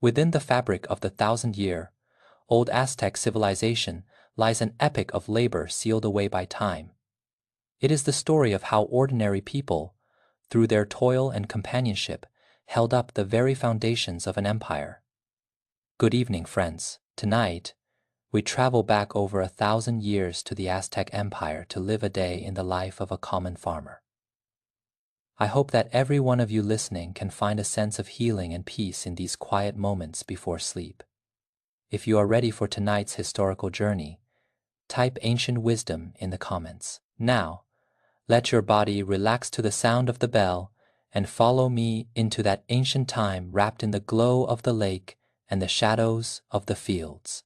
Within the fabric of the thousand-year-old Aztec civilization lies an epic of labor sealed away by time. It is the story of how ordinary people, through their toil and companionship, held up the very foundations of an empire. Good evening, friends. Tonight, we travel back over 1,000 years to the Aztec Empire to live a day in the life of a common farmer. I hope that every one of you listening can find a sense of healing and peace in these quiet moments before sleep. If you are ready for tonight's historical journey, type ancient wisdom in the comments. Now, let your body relax to the sound of the bell and follow me into that ancient time wrapped in the glow of the lake and the shadows of the fields.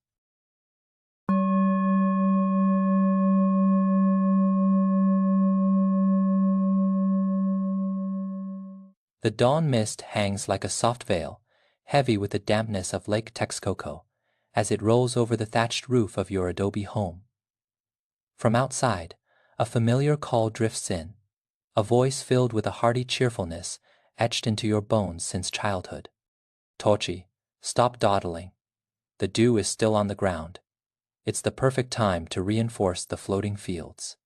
The dawn mist hangs like a soft veil, heavy with the dampness of Lake Texcoco, as it rolls over the thatched roof of your adobe home. From outside, a familiar call drifts in, a voice filled with a hearty cheerfulness etched into your bones since childhood. Tochi, stop dawdling. The dew is still on the ground. It's the perfect time to reinforce the floating fields.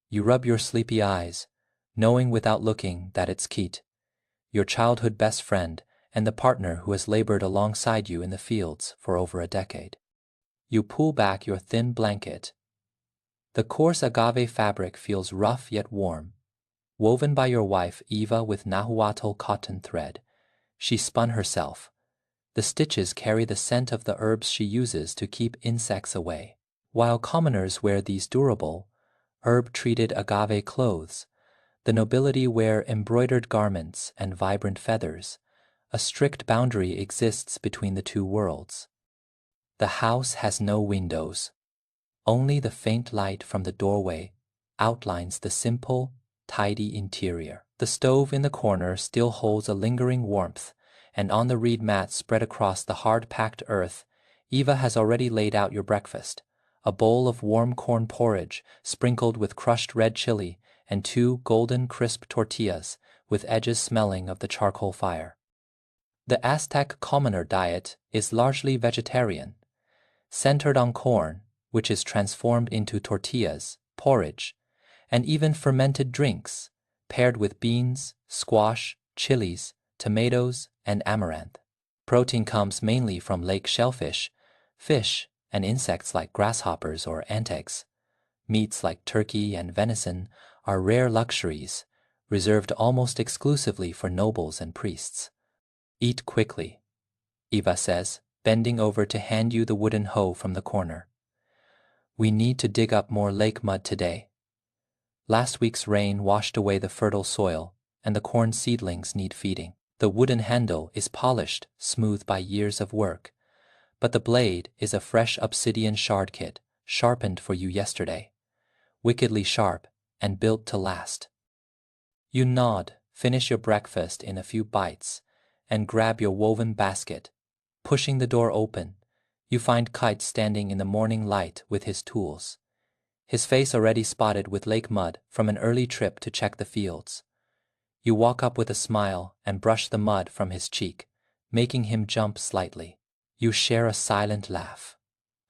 You rub your sleepy eyes, knowing without looking that it's Keat, your childhood best friend and the partner who has labored alongside you in the fields for over a decade. You pull back your thin blanket. The coarse agave fabric feels rough yet warm, woven by your wife Eva with Nahuatl cotton thread. She spun herself. The stitches carry the scent of the herbs she uses to keep insects away. While commoners wear these durable, herb-treated agave clothes, the nobility wear embroidered garments and vibrant feathers. A strict boundary exists between the two worlds. The house has no windows. Only the faint light from the doorway outlines the simple, tidy interior. The stove in the corner still holds a lingering warmth, and on the reed mat spread across the hard-packed earth, Eva has already laid out your breakfast, a bowl of warm corn porridge sprinkled with crushed red chili and 2 golden crisp tortillas with edges smelling of the charcoal fire. The Aztec commoner diet is largely vegetarian, centered on corn, which is transformed into tortillas, porridge, and even fermented drinks, paired with beans, squash, chilies, tomatoes, and amaranth. Protein comes mainly from lake shellfish, fish, and insects like grasshoppers or ant eggs. Meats like turkey and venison are rare luxuries, reserved almost exclusively for nobles and priests. Eat quickly, Eva says, bending over to hand you the wooden hoe from the corner. We need to dig up more lake mud today. Last week's rain washed away the fertile soil, and the corn seedlings need feeding. The wooden handle is polished, smooth by years of work, but the blade is a fresh obsidian shard kit, sharpened for you yesterday. Wickedly sharp and built to last. You nod, finish your breakfast in a few bites, and grab your woven basket. Pushing the door open, you find Kite standing in the morning light with his tools, his face already spotted with lake mud from an early trip to check the fields. You walk up with a smile and brush the mud from his cheek, making him jump slightly. You share a silent laugh.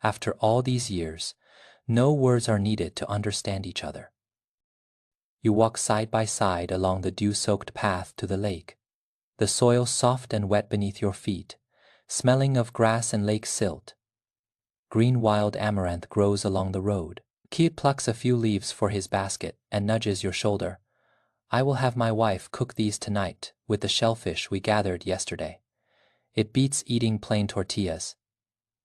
After all these years, no words are needed to understand each other. You walk side by side along the dew-soaked path to the lake, the soil soft and wet beneath your feet, smelling of grass and lake silt. Green wild amaranth grows along the road. Keat plucks a few leaves for his basket and nudges your shoulder. I will have my wife cook these tonight with the shellfish we gathered yesterday. It beats eating plain tortillas.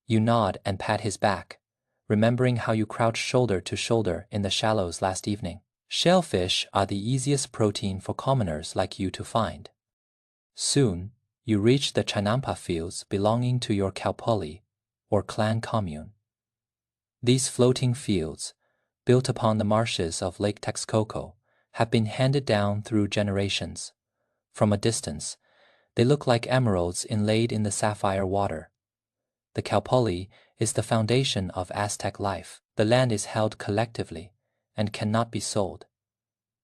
You nod and pat his back, remembering how you crouched shoulder to shoulder in the shallows last evening. Shellfish are the easiest protein for commoners like you to find. Soon, you reach the Chinampa fields belonging to your Kaupoli, or clan commune. These floating fields, built upon the marshes of Lake Texcoco, have been handed down through generations. From a distance, they look like emeralds inlaid in the sapphire water. The Kaupoli is the foundation of Aztec life. The land is held collectively and cannot be sold.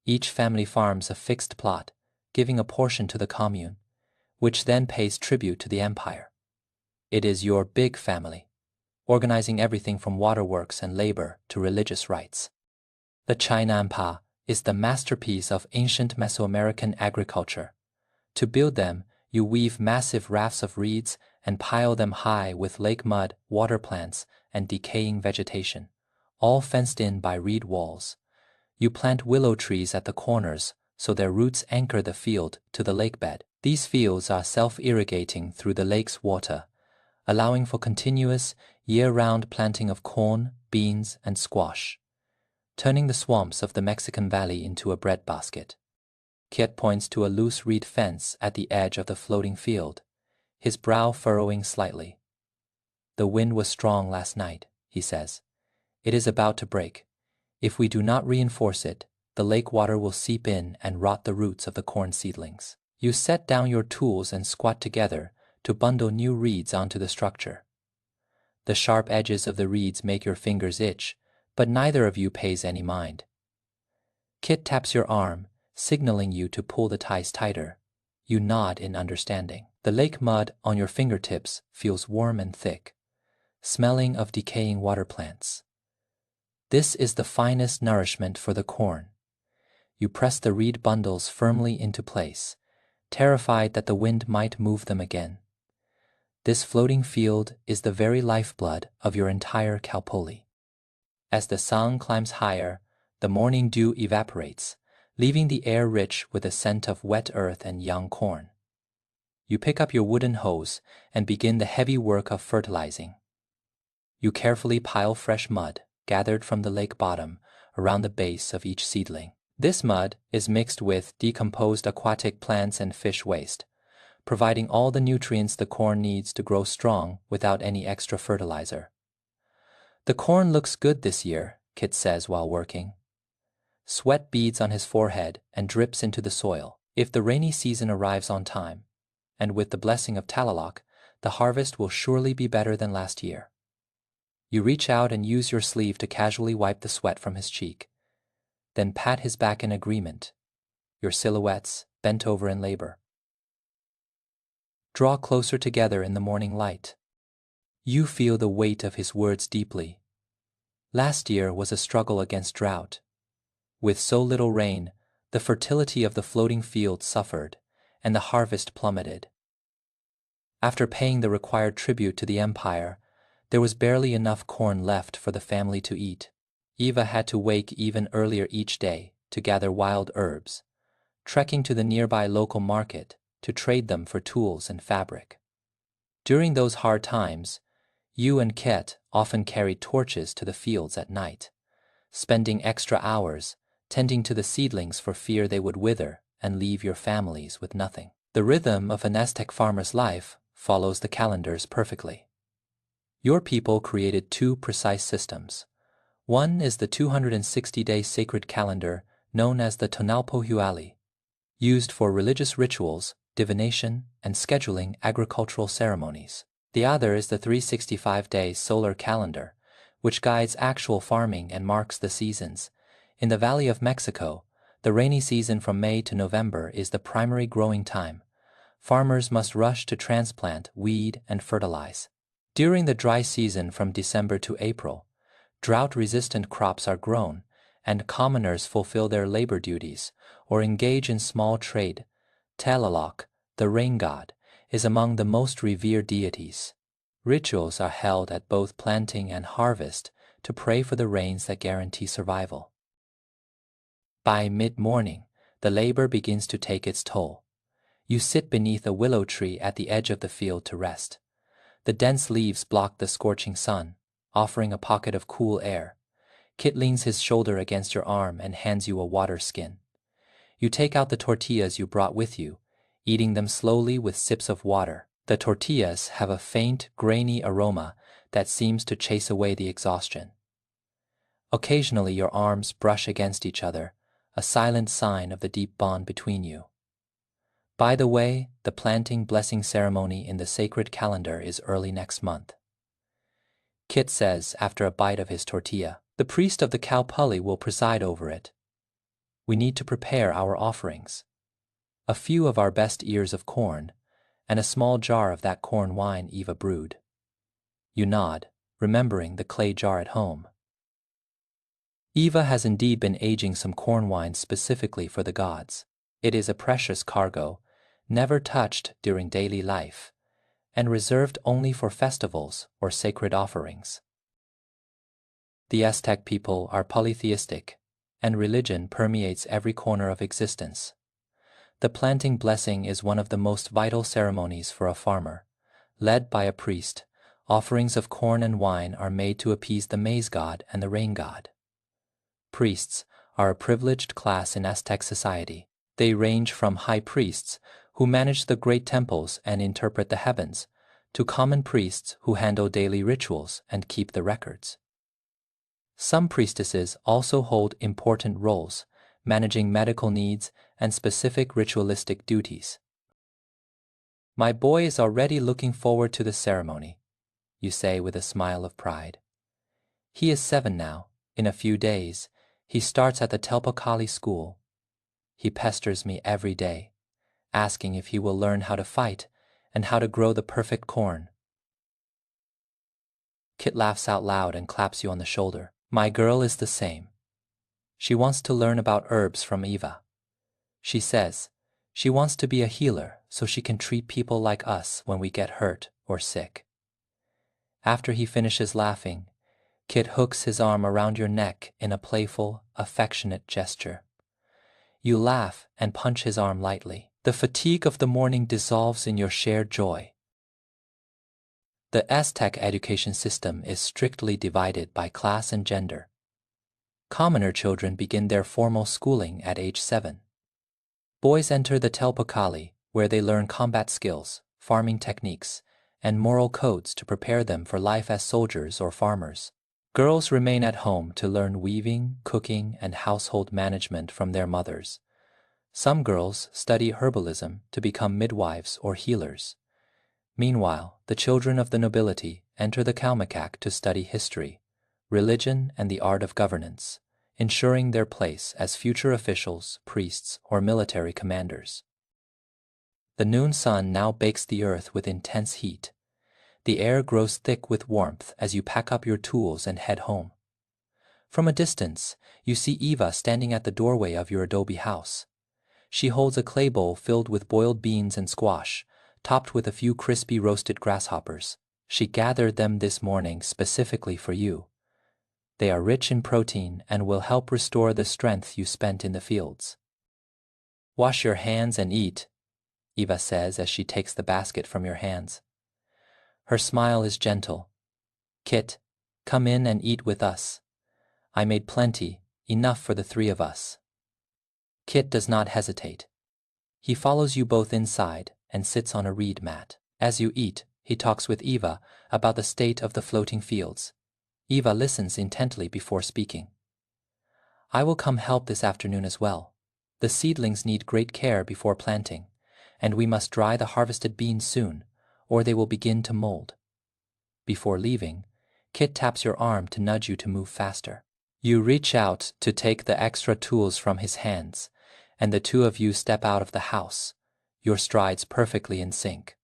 Each family farms a fixed plot, giving a portion to the commune, which then pays tribute to the empire. It is your big family, organizing everything from waterworks and labor to religious rites. The Chinampa is the masterpiece of ancient Mesoamerican agriculture. To build them, you weave massive rafts of reeds and pile them high with lake mud, water plants, and decaying vegetation, all fenced in by reed walls. You plant willow trees at the corners so their roots anchor the field to the lake bed. These fields are self-irrigating through the lake's water, allowing for continuous, year-round planting of corn, beans, and squash, turning the swamps of the Mexican Valley into a breadbasket. Kit points to a loose reed fence at the edge of the floating field, his brow furrowing slightly. The wind was strong last night, he says. It is about to break. If we do not reinforce it, the lake water will seep in and rot the roots of the corn seedlings. You set down your tools and squat together to bundle new reeds onto the structure. The sharp edges of the reeds make your fingers itch, but neither of you pays any mind. Kit taps your arm, signaling you to pull the ties tighter. You nod in understanding. The lake mud on your fingertips feels warm and thick, smelling of decaying water plants. This is the finest nourishment for the corn. You press the reed bundles firmly into place, terrified that the wind might move them again. This floating field is the very lifeblood of your entire Kalpoli. As the sun climbs higher, the morning dew evaporates, leaving the air rich with a scent of wet earth and young corn. You pick up your wooden hose and begin the heavy work of fertilizing. You carefully pile fresh mud, gathered from the lake bottom, around the base of each seedling. This mud is mixed with decomposed aquatic plants and fish waste, providing all the nutrients the corn needs to grow strong without any extra fertilizer. The corn looks good this year, Kit says while working. Sweat beads on his forehead and drips into the soil. If the rainy season arrives on time, and with the blessing of Talalok, the harvest will surely be better than last year. You reach out and use your sleeve to casually wipe the sweat from his cheek, then pat his back in agreement, your silhouettes bent over in labor. Draw closer together in the morning light. You feel the weight of his words deeply. Last year was a struggle against drought. With so little rain, the fertility of the floating field suffered, and the harvest plummeted. After paying the required tribute to the empire, there was barely enough corn left for the family to eat. Eva had to wake even earlier each day to gather wild herbs, trekking to the nearby local market to trade them for tools and fabric. During those hard times, you and Ket often carried torches to the fields at night, spending extra hours tending to the seedlings for fear they would wither and leave your families with nothing. The rhythm of an Aztec farmer's life follows the calendars perfectly. Your people created two precise systems. One is the 260-day sacred calendar known as the Tonalpohualli, used for religious rituals, divination, and scheduling agricultural ceremonies. The other is the 365-day solar calendar, which guides actual farming and marks the seasons. In the Valley of Mexico, the rainy season from May to November is the primary growing time. Farmers must rush to transplant, weed, and fertilize. During the dry season from December to April, drought-resistant crops are grown, and commoners fulfill their labor duties or engage in small trade. Talalok, the rain god, is among the most revered deities. Rituals are held at both planting and harvest to pray for the rains that guarantee survival. By mid-morning, the labor begins to take its toll. You sit beneath a willow tree at the edge of the field to rest. The dense leaves block the scorching sun, offering a pocket of cool air. Kit leans his shoulder against your arm and hands you a water skin. You take out the tortillas you brought with you, eating them slowly with sips of water. The tortillas have a faint, grainy aroma that seems to chase away the exhaustion. Occasionally your arms brush against each other, a silent sign of the deep bond between you. By the way, the planting blessing ceremony in the sacred calendar is early next month. Kit says after a bite of his tortilla. The priest of the Kalpuli will preside over it. We need to prepare our offerings. A few of our best ears of corn, and a small jar of that corn wine Eva brewed. You nod, remembering the clay jar at home. Eva has indeed been aging some corn wine specifically for the gods. It is a precious cargo, never touched during daily life, and reserved only for festivals or sacred offerings. The Aztec people are polytheistic, and religion permeates every corner of existence. The planting blessing is one of the most vital ceremonies for a farmer. Led by a priest, offerings of corn and wine are made to appease the maize god and the rain god. Priests are a privileged class in Aztec society. They range from high priests, who manage the great temples and interpret the heavens, to common priests who handle daily rituals and keep the records. Some priestesses also hold important roles, managing medical needs and specific ritualistic duties. My boy is already looking forward to the ceremony, you say with a smile of pride. He is 7 now. In a few days, he starts at the Telpakali school. He pesters me every day, asking if he will learn how to fight and how to grow the perfect corn. Kit laughs out loud and claps you on the shoulder. My girl is the same. She wants to learn about herbs from Eva. She says she wants to be a healer so she can treat people like us when we get hurt or sick. After he finishes laughing, Kit hooks his arm around your neck in a playful, affectionate gesture. You laugh and punch his arm lightly. The fatigue of the morning dissolves in your shared joy. The Aztec education system is strictly divided by class and gender. Commoner children begin their formal schooling at age 7. Boys enter the Telpakali, where they learn combat skills, farming techniques, and moral codes to prepare them for life as soldiers or farmers. Girls remain at home to learn weaving, cooking, and household management from their mothers. Some girls study herbalism to become midwives or healers. Meanwhile, the children of the nobility enter the Kalmakak to study history, religion, and the art of governance, ensuring their place as future officials, priests, or military commanders. The noon sun now bakes the earth with intense heat. The air grows thick with warmth as you pack up your tools and head home. From a distance, you see Eva standing at the doorway of your adobe house. She holds a clay bowl filled with boiled beans and squash, topped with a few crispy roasted grasshoppers. She gathered them this morning specifically for you. They are rich in protein and will help restore the strength you spent in the fields. Wash your hands and eat, Eva says as she takes the basket from your hands. Her smile is gentle. Kit, come in and eat with us. I made plenty, enough for the 3 of us. Kit does not hesitate. He follows you both inside and sits on a reed mat. As you eat, he talks with Eva about the state of the floating fields. Eva listens intently before speaking. I will come help this afternoon as well. The seedlings need great care before planting, and we must dry the harvested beans soon, or they will begin to mold. Before leaving, Kit taps your arm to nudge you to move faster. You reach out to take the extra tools from his hands, and the 2 of you step out of the house, your strides perfectly in sync.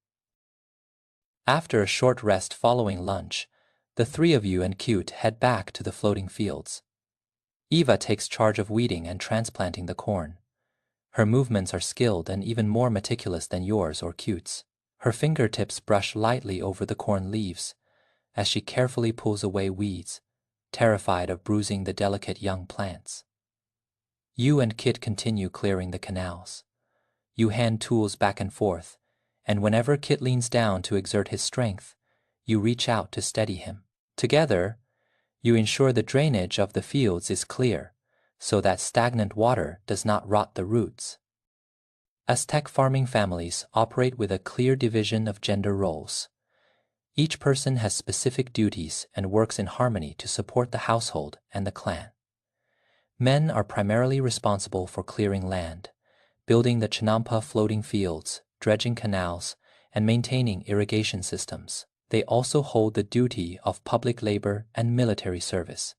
After a short rest following lunch, the 3 of you and Cute head back to the floating fields. Eva takes charge of weeding and transplanting the corn. Her movements are skilled and even more meticulous than yours or Cute's. Her fingertips brush lightly over the corn leaves as she carefully pulls away weeds, terrified of bruising the delicate young plants. You and Kit continue clearing the canals. You hand tools back and forth, and whenever Kit leans down to exert his strength, you reach out to steady him. Together, you ensure the drainage of the fields is clear, so that stagnant water does not rot the roots. Aztec farming families operate with a clear division of gender roles. Each person has specific duties and works in harmony to support the household and the clan. Men are primarily responsible for clearing land, building the Chinampa floating fields, dredging canals, and maintaining irrigation systems. They also hold the duty of public labor and military service.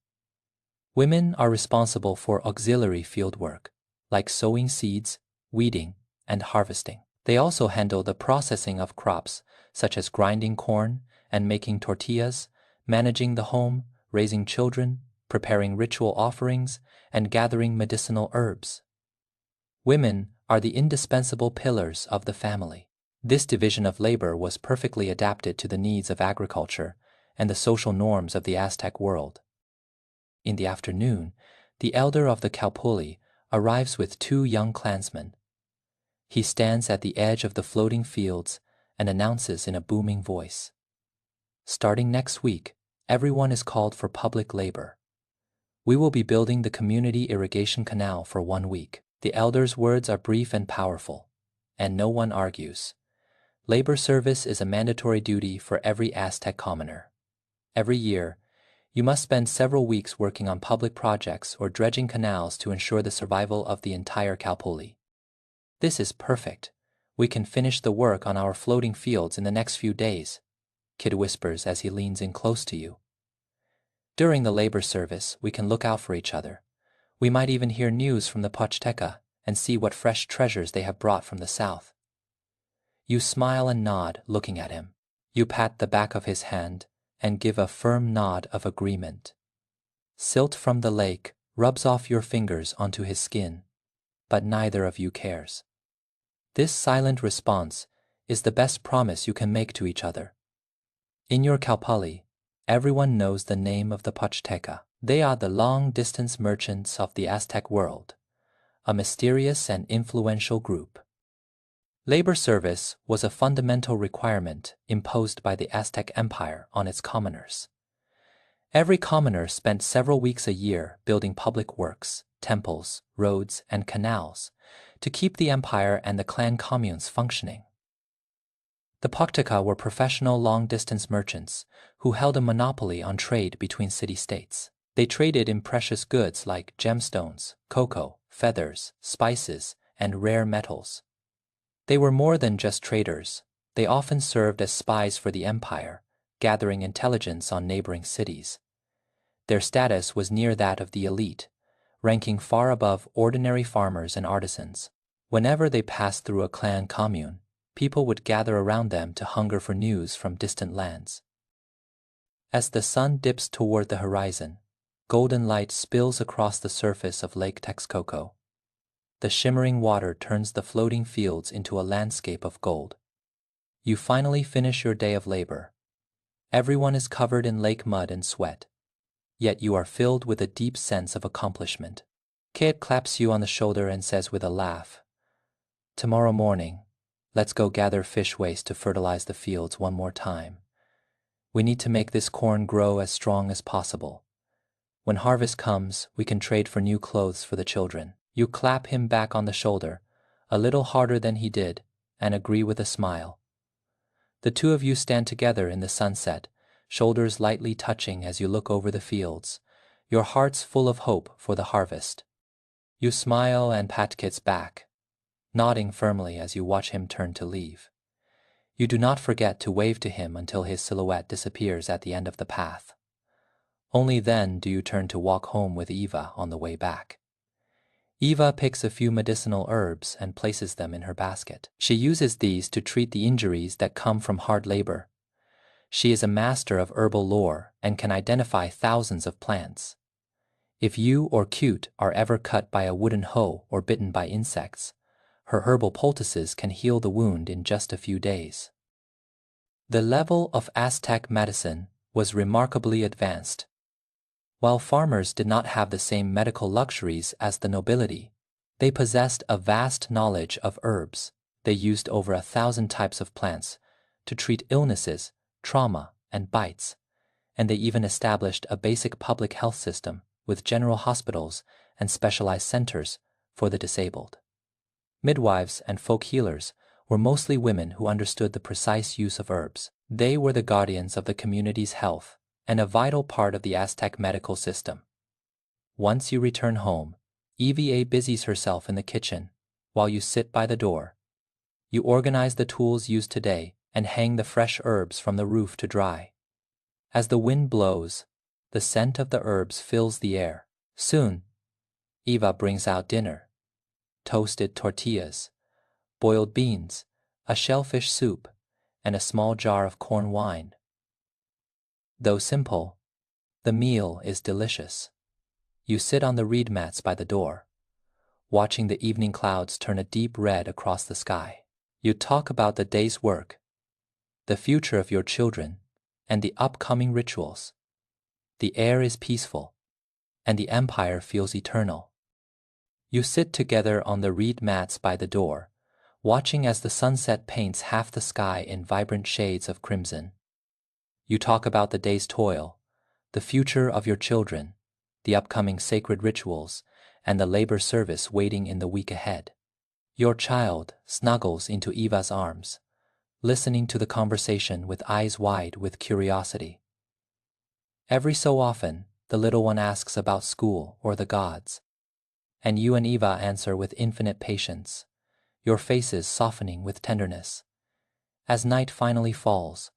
Women are responsible for auxiliary field work, like sowing seeds, weeding, and harvesting. They also handle the processing of crops, such as grinding corn and making tortillas, managing the home, raising children, preparing ritual offerings, and gathering medicinal herbs. Women are the indispensable pillars of the family. This division of labor was perfectly adapted to the needs of agriculture and the social norms of the Aztec world. In the afternoon, the elder of the Calpulli arrives with 2 young clansmen. He stands at the edge of the floating fields and announces in a booming voice, "Starting next week, everyone is called for public labor. We will be building the community irrigation canal for 1 week." The elder's words are brief and powerful, and no one argues. Labor service is a mandatory duty for every Aztec commoner. Every year, you must spend several weeks working on public projects or dredging canals to ensure the survival of the entire Calpulli. "This is perfect. We can finish the work on our floating fields in the next few days," Kid whispers as he leans in close to you. "During the labor service, we can look out for each other. We might even hear news from the Pochteca and see what fresh treasures they have brought from the south." You smile and nod, looking at him. You pat the back of his hand and give a firm nod of agreement. Silt from the lake rubs off your fingers onto his skin, but neither of you cares. This silent response is the best promise you can make to each other. In your Calpulli, everyone knows the name of the Pochteca. They are the long-distance merchants of the Aztec world, a mysterious and influential group. Labor service was a fundamental requirement imposed by the Aztec Empire on its commoners. Every commoner spent several weeks a year building public works, temples, roads, and canals to keep the empire and the clan communes functioning. The Pochteca were professional long-distance merchants who held a monopoly on trade between city-states. They traded in precious goods like gemstones, cocoa, feathers, spices, and rare metals. They were more than just traders. They often served as spies for the empire, gathering intelligence on neighboring cities. Their status was near that of the elite, ranking far above ordinary farmers and artisans. Whenever they passed through a clan commune, people would gather around them to hunger for news from distant lands. As the sun dips toward the horizon, golden light spills across the surface of Lake Texcoco. The shimmering water turns the floating fields into a landscape of gold. You finally finish your day of labor. Everyone is covered in lake mud and sweat, yet you are filled with a deep sense of accomplishment. Kid claps you on the shoulder and says with a laugh, "Tomorrow morning, let's go gather fish waste to fertilize the fields one more time. We need to make this corn grow as strong as possible. When harvest comes, we can trade for new clothes for the children." You clap him back on the shoulder, a little harder than he did, and agree with a smile. The 2 of you stand together in the sunset, shoulders lightly touching as you look over the fields, your hearts full of hope for the harvest. You smile and pat Kit's back, nodding firmly as you watch him turn to leave. You do not forget to wave to him until his silhouette disappears at the end of the path. Only then do you turn to walk home with Eva on the way back. Eva picks a few medicinal herbs and places them in her basket. She uses these to treat the injuries that come from hard labor. She is a master of herbal lore and can identify thousands of plants. If you or Cute are ever cut by a wooden hoe or bitten by insects, her herbal poultices can heal the wound in just a few days. The level of Aztec medicine was remarkably advanced. While farmers did not have the same medical luxuries as the nobility, they possessed a vast knowledge of herbs. They used over 1,000 types of plants to treat illnesses, trauma, and bites, and they even established a basic public health system with general hospitals and specialized centers for the disabled. Midwives and folk healers were mostly women who understood the precise use of herbs. They were the guardians of the community's health and a vital part of the Aztec medical system. Once you return home, EVA busies herself in the kitchen while you sit by the door. You organize the tools used today and hang the fresh herbs from the roof to dry. As the wind blows, the scent of the herbs fills the air. Soon, Eva brings out dinner: toasted tortillas, boiled beans, a shellfish soup, and a small jar of corn wine. Though simple, the meal is delicious. You sit on the reed mats by the door, watching the evening clouds turn a deep red across the sky. You talk about the day's work, the future of your children, and the upcoming rituals. The air is peaceful, and the empire feels eternal. You sit together on the reed mats by the door, watching as the sunset paints half the sky in vibrant shades of crimson. You talk about the day's toil, the future of your children, the upcoming sacred rituals, and the labor service waiting in the week ahead. Your child snuggles into Eva's arms, listening to the conversation with eyes wide with curiosity. Every so often, the little one asks about school or the gods, and you and Eva answer with infinite patience, your faces softening with tenderness. As night finally falls,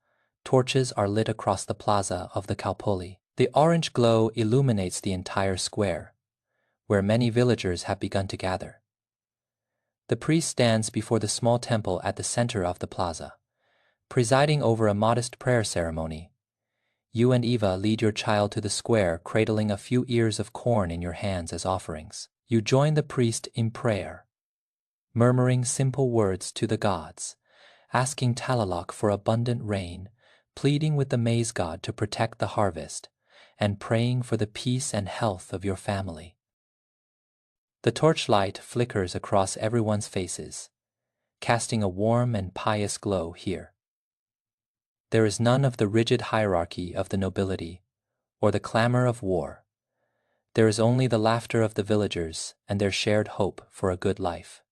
torches are lit across the plaza of the Kalpoli. The orange glow illuminates the entire square, where many villagers have begun to gather. The priest stands before the small temple at the center of the plaza, presiding over a modest prayer ceremony. You and Eva lead your child to the square, cradling a few ears of corn in your hands as offerings. You join the priest in prayer, murmuring simple words to the gods, asking Talalok for abundant rain, pleading with the maize god to protect the harvest, and praying for the peace and health of your family. The torchlight flickers across everyone's faces, casting a warm and pious glow here. There is none of the rigid hierarchy of the nobility or the clamor of war. There is only the laughter of the villagers and their shared hope for a good life.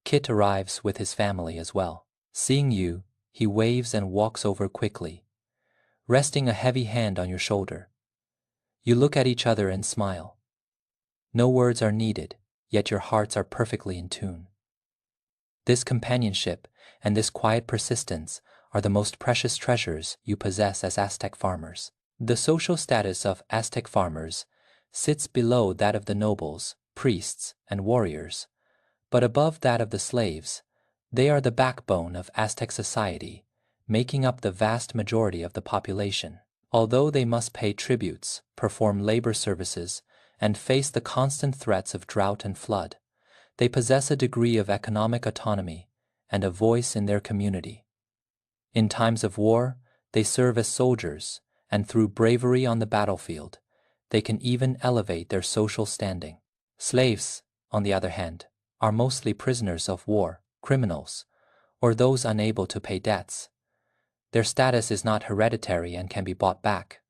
Kit arrives with his family as well. Seeing you, he waves and walks over quickly, resting a heavy hand on your shoulder. You look at each other and smile. No words are needed, yet your hearts are perfectly in tune. This companionship and this quiet persistence are the most precious treasures you possess as Aztec farmers. The social status of Aztec farmers sits below that of the nobles, priests, and warriors, but above that of the slaves. They are the backbone of Aztec society, making up the vast majority of the population. Although they must pay tributes, perform labor services, and face the constant threats of drought and flood, they possess a degree of economic autonomy and a voice in their community. In times of war, they serve as soldiers, and through bravery on the battlefield, they can even elevate their social standing. Slaves, on the other hand, are mostly prisoners of war, criminals, or those unable to pay debts. Their status is not hereditary and can be bought back,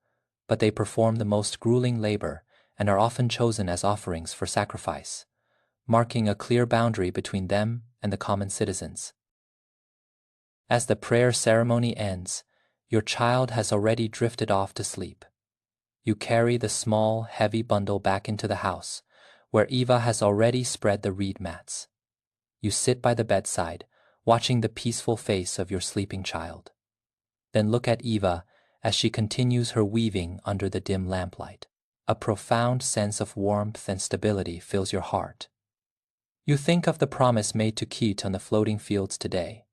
but they perform the most grueling labor and are often chosen as offerings for sacrifice, marking a clear boundary between them and the common citizens. As the prayer ceremony ends, your child has already drifted off to sleep. You carry the small, heavy bundle back into the house, where Eva has already spread the reed mats. You sit by the bedside, watching the peaceful face of your sleeping child. Then look at Eva as she continues her weaving under the dim lamplight. A profound sense of warmth and stability fills your heart. You think of the promise made to Kit on the floating fields today.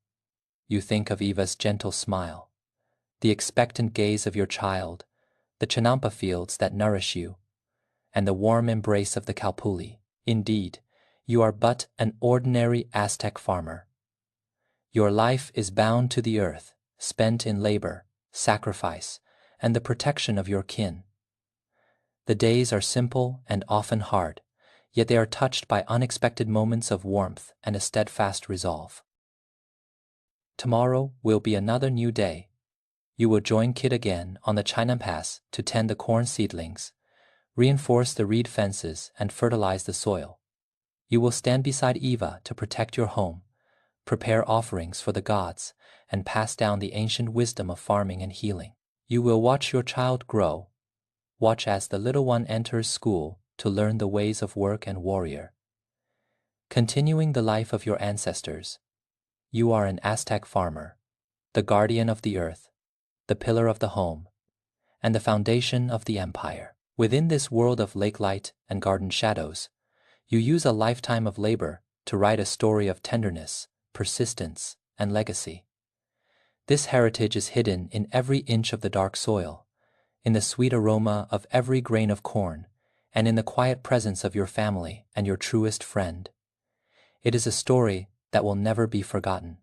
You think of Eva's gentle smile, the expectant gaze of your child, the chinampa fields that nourish you, and the warm embrace of the Kalpuli. Indeed, you are but an ordinary Aztec farmer. Your life is bound to the earth, spent in labor, sacrifice, and the protection of your kin. The days are simple and often hard, yet they are touched by unexpected moments of warmth and a steadfast resolve. Tomorrow will be another new day. You will join Kit again on the China Pass to tend the corn seedlings, reinforce the reed fences, and fertilize the soil. You will stand beside Eva to protect your home, prepare offerings for the gods, and pass down the ancient wisdom of farming and healing. You will watch your child grow, watch as the little one enters school to learn the ways of work and warrior. Continuing the life of your ancestors, you are an Aztec farmer, the guardian of the earth, the pillar of the home, and the foundation of the empire. Within this world of lake light and garden shadows, you use a lifetime of labor to write a story of tenderness, persistence, and legacy. This heritage is hidden in every inch of the dark soil, in the sweet aroma of every grain of corn, and in the quiet presence of your family and your truest friend. It is a story that will never be forgotten.